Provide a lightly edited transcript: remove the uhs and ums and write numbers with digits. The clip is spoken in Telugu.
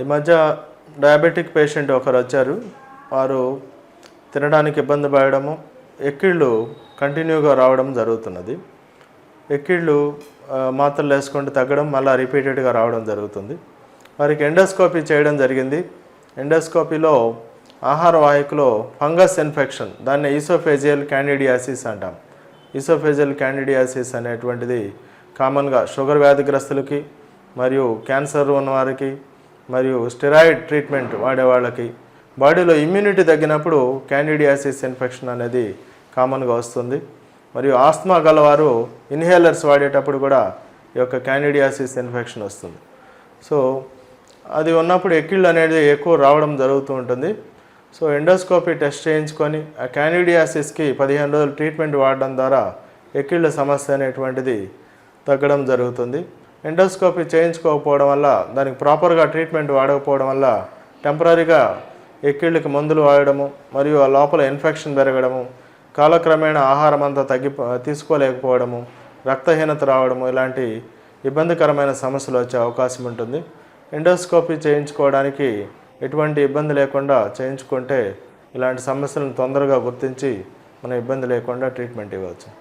ఈ మధ్య డయాబెటిక్ పేషెంట్ ఒకరు వచ్చారు. వారు తినడానికి ఇబ్బంది పడడము, ఎక్కిళ్ళు కంటిన్యూగా రావడం జరుగుతున్నది. ఎక్కిళ్ళు మాత్రలు వేసుకుంటూ తగ్గడం, మళ్ళీ రిపీటెడ్గా రావడం జరుగుతుంది. వారికి ఎండోస్కోపీ చేయడం జరిగింది. ఎండోస్కోపీలో ఆహార వాహికలో ఫంగస్ ఇన్ఫెక్షన్, దాన్ని ఈసోఫేజియల్ క్యాండిడియాసిస్ అంటాం. ఈసోఫేజియల్ క్యాండిడియాసిస్ అనేటువంటిది కామన్గా షుగర్ వ్యాధిగ్రస్తులకి, మరియు క్యాన్సర్ ఉన్నవారికి, మరియు స్టెరాయిడ్ ట్రీట్మెంట్ వాడే వాళ్ళకి, బాడీలో ఇమ్యూనిటీ తగ్గినప్పుడు క్యాండిడియాసిస్ ఇన్ఫెక్షన్ అనేది కామన్గా వస్తుంది. మరియు ఆస్మా గలవారు ఇన్హేలర్స్ వాడేటప్పుడు కూడా ఈ యొక్క క్యాండిడియాసిస్ ఇన్ఫెక్షన్ వస్తుంది. సో అది ఉన్నప్పుడు ఎక్కిళ్ళు అనేది ఎక్కువ రావడం జరుగుతూ ఉంటుంది. సో ఎండోస్కోపీ టెస్ట్ చేయించుకొని ఆ క్యాండిడియాసిస్కి 15 రోజులు ట్రీట్మెంట్ వాడడం ద్వారా ఎక్కిళ్ళ సమస్య అనేటువంటిది తగ్గడం జరుగుతుంది. ఎండోస్కోపీ చేయించుకోకపోవడం వల్ల, దానికి ప్రాపర్గా ట్రీట్మెంట్ వాడకపోవడం వల్ల టెంపరీగా ఎక్కిళ్ళకి మందులు వాడడము, మరియు ఆ లోపల ఇన్ఫెక్షన్ పెరగడము, కాలక్రమేణా ఆహారం అంతా తీసుకోలేకపోవడము, రక్తహీనత రావడము, ఇలాంటి ఇబ్బందికరమైన సమస్యలు వచ్చే అవకాశం ఉంటుంది. ఎండోస్కోపీ చేయించుకోవడానికి ఎటువంటి ఇబ్బంది లేకుండా చేయించుకుంటే ఇలాంటి సమస్యలను తొందరగా గుర్తించి మనం ఇబ్బంది లేకుండా ట్రీట్మెంట్ ఇవ్వచ్చు.